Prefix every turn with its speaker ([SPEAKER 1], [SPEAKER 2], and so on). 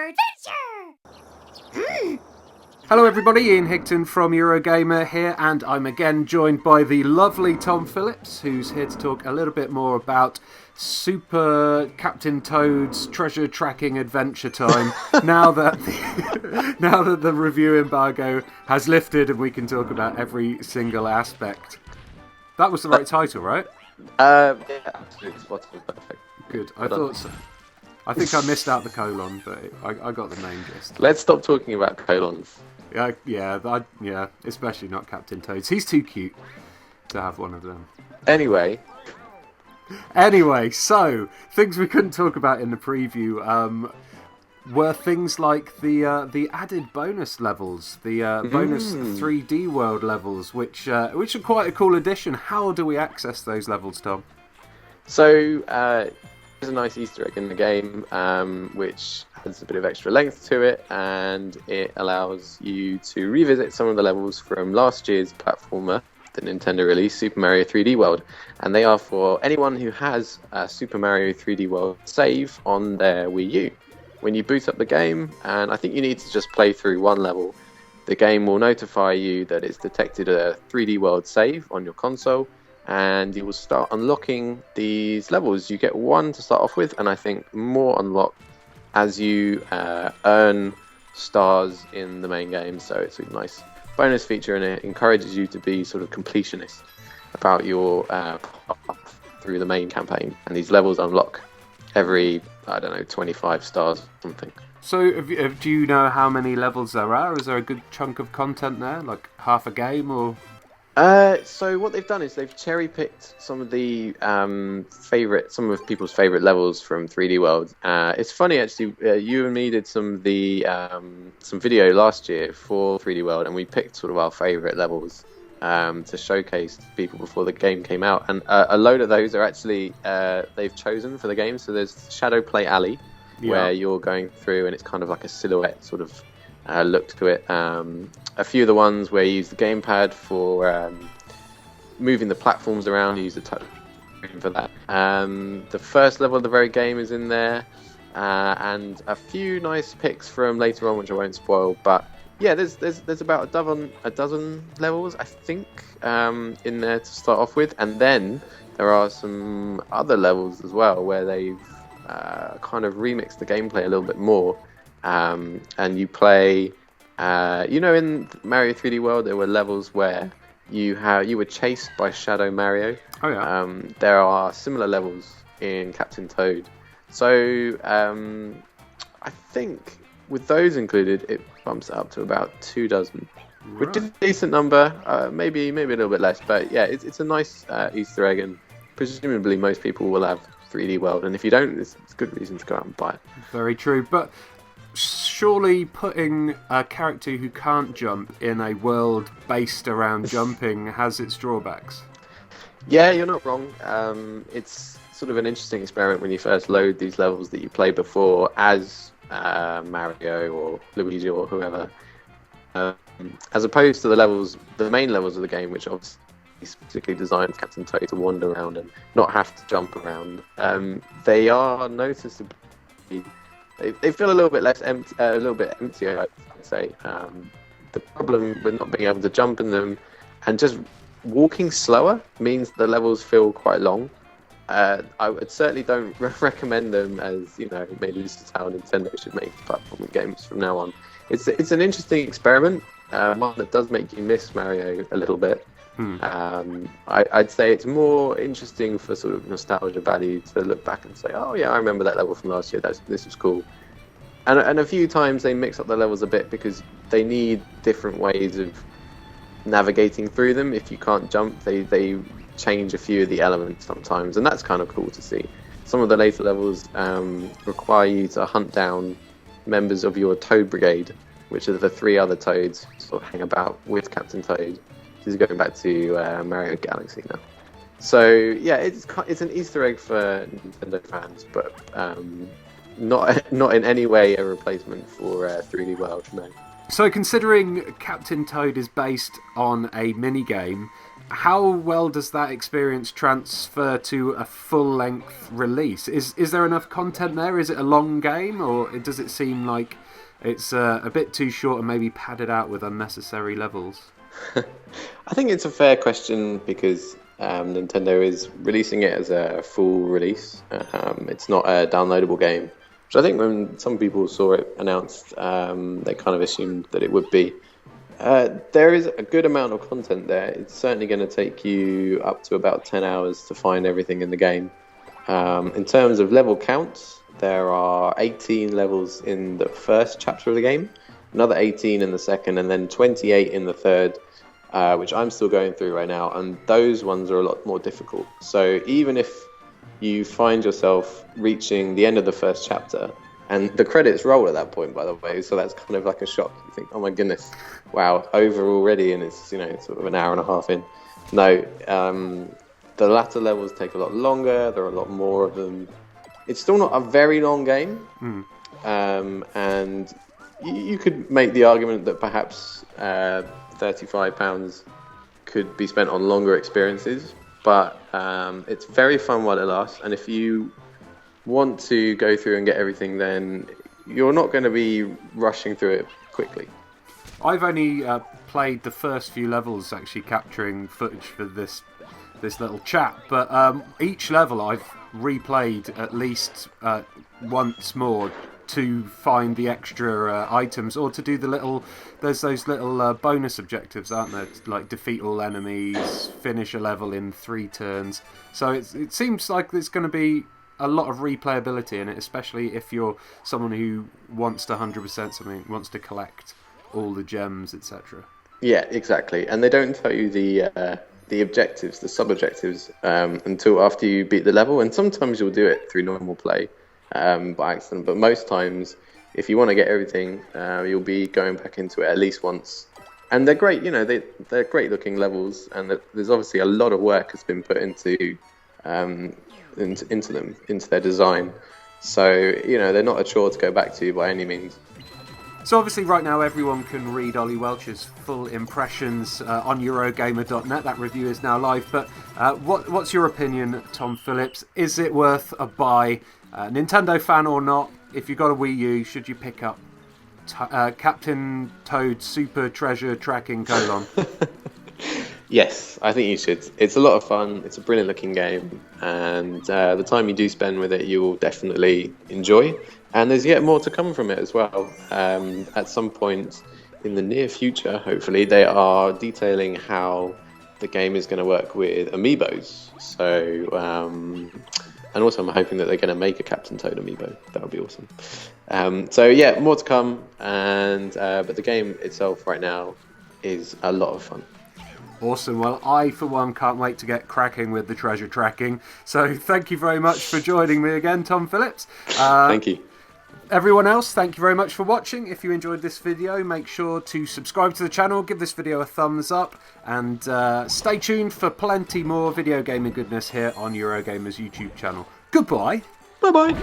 [SPEAKER 1] adventure!
[SPEAKER 2] Hello everybody, Ian Higton from Eurogamer here, and I'm again joined by the lovely Tom Phillips, who's here to talk a little bit more about Super Captain Toad's treasure tracking adventure time, now that the review embargo has lifted and we can talk about every single aspect. That was the right title, right?
[SPEAKER 3] Yeah, absolutely. Spot on, perfect.
[SPEAKER 2] Good, I thought so. I think I missed out the colon, but I got the main gist.
[SPEAKER 3] Let's stop talking about colons.
[SPEAKER 2] Yeah, especially not Captain Toad's. He's too cute to have one of them.
[SPEAKER 3] Anyway,
[SPEAKER 2] so things we couldn't talk about in the preview were things like the added bonus levels, the bonus 3D world levels, which are quite a cool addition. How do we access those levels, Tom?
[SPEAKER 3] so there's a nice Easter egg in the game, which adds a bit of extra length to it, and it allows you to revisit some of the levels from last year's platformer, the Nintendo release, Super Mario 3D World, and they are for anyone who has a Super Mario 3D World save on their Wii U. When you boot up the game, and I think you need to just play through one level, the game will notify you that it's detected a 3D World save on your console, and you will start unlocking these levels. You get one to start off with, and I think more unlock as you earn stars in the main game. So it's a nice bonus feature, and it encourages you to be sort of completionist about your path through the main campaign. And these levels unlock every, 25 stars or something.
[SPEAKER 2] So do you know how many levels there are? Is there a good chunk of content there, like half a game or...?
[SPEAKER 3] So what they've done is they've cherry-picked some of the some of people's favourite levels from 3D World. It's funny actually. You and me did some video last year for 3D World, and we picked sort of our favourite levels to showcase to people before the game came out. And a load of those are actually they've chosen for the game. So there's Shadow Play Alley, where you're going through, and it's kind of like a silhouette sort of look to it. A few of the ones where you use the gamepad for moving the platforms around, you use the touch screen for that. The first level of the very game is in there, and a few nice picks from later on, which I won't spoil. But yeah, there's about a dozen levels, I think, in there to start off with, and then there are some other levels as well where they've kind of remixed the gameplay a little bit more. And you play, in Mario 3D World, there were levels where you were chased by Shadow Mario.
[SPEAKER 2] Oh yeah.
[SPEAKER 3] There are similar levels in Captain Toad. So I think with those included, it bumps it up to about 24, which is a decent number. Maybe a little bit less, but yeah, it's a nice Easter egg, and presumably most people will have 3D World, and if you don't, it's a good reason to go out and buy it.
[SPEAKER 2] Very true, but surely putting a character who can't jump in a world based around jumping has its drawbacks.
[SPEAKER 3] Yeah, you're not wrong. It's sort of an interesting experiment when you first load these levels that you played before as Mario or Luigi or whoever, as opposed to the main levels of the game, which obviously specifically designed for Captain Toad to wander around and not have to jump around. They are noticeably... They feel a little bit less empty, I'd say. The problem with not being able to jump in them and just walking slower means the levels feel quite long. I would certainly don't recommend them as, maybe this is how Nintendo should make platforming games from now on. It's an interesting experiment, one that does make you miss Mario a little bit. I'd say it's more interesting for sort of nostalgia value to look back and say, oh yeah, I remember that level from last year, this was cool. And a few times they mix up the levels a bit because they need different ways of navigating through them. If you can't jump, they change a few of the elements sometimes, and that's kind of cool to see. Some of the later levels require you to hunt down members of your Toad Brigade, which are the 3 other Toads sort of hang about with Captain Toad. This is going back to Mario Galaxy now. So yeah, it's an Easter egg for Nintendo fans, but not in any way a replacement for 3D World. No.
[SPEAKER 2] So considering Captain Toad is based on a mini game, how well does that experience transfer to a full-length release? Is there enough content there? Is it a long game, or does it seem like it's a bit too short and maybe padded out with unnecessary levels?
[SPEAKER 3] I think it's a fair question because Nintendo is releasing it as a full release. It's not a downloadable game, which I think when some people saw it announced, they kind of assumed that it would be. There is a good amount of content there. It's certainly going to take you up to about 10 hours to find everything in the game. In terms of level counts, there are 18 levels in the first chapter of the game, another 18 in the second, and then 28 in the third, which I'm still going through right now, and those ones are a lot more difficult. So even if you find yourself reaching the end of the first chapter, and the credits roll at that point, by the way, so that's kind of like a shock. You think, oh my goodness, wow, over already, and it's, sort of an hour and a half in. No, the latter levels take a lot longer, there are a lot more of them. It's still not a very long game, and you could make the argument that perhaps £35 could be spent on longer experiences, but it's very fun while it lasts, and if you want to go through and get everything, then you're not going to be rushing through it quickly.
[SPEAKER 2] I've only played the first few levels, actually capturing footage for this little chat, but each level I've replayed at least once more to find the extra items, or to do there's those little bonus objectives, aren't there, like defeat all enemies, finish a level in 3 turns. So it seems like there's going to be a lot of replayability in it, especially if you're someone who wants to 100% something, wants to collect all the gems, etc.
[SPEAKER 3] Yeah, exactly. And they don't tell you the objectives, the sub-objectives, until after you beat the level. And sometimes you'll do it through normal play by accident. But most times, if you want to get everything, you'll be going back into it at least once. And they're great, they're great-looking levels. And there's obviously a lot of work has been put into them, into their design. So, they're not a chore to go back to by any means.
[SPEAKER 2] So obviously right now everyone can read Ollie Welch's full impressions on Eurogamer.net. That review is now live. But what's your opinion, Tom Phillips? Is it worth a buy? Nintendo fan or not, if you've got a Wii U, should you pick up Captain Toad's Super Treasure Tracking :
[SPEAKER 3] Yes, I think you should. It's a lot of fun. It's a brilliant looking game, and the time you do spend with it, you will definitely enjoy. And there's yet more to come from it as well. At some point in the near future, hopefully, they are detailing how the game is going to work with amiibos. So, and also I'm hoping that they're going to make a Captain Toad amiibo. That would be awesome. So yeah, more to come. And but the game itself right now is a lot of fun.
[SPEAKER 2] Awesome. Well, I, for one, can't wait to get cracking with the treasure tracking. So thank you very much for joining me again, Tom Phillips.
[SPEAKER 3] Thank you.
[SPEAKER 2] Everyone else, thank you very much for watching. If you enjoyed this video, make sure to subscribe to the channel, give this video a thumbs up, and stay tuned for plenty more video gaming goodness here on Eurogamer's YouTube channel. Goodbye.
[SPEAKER 3] Bye-bye.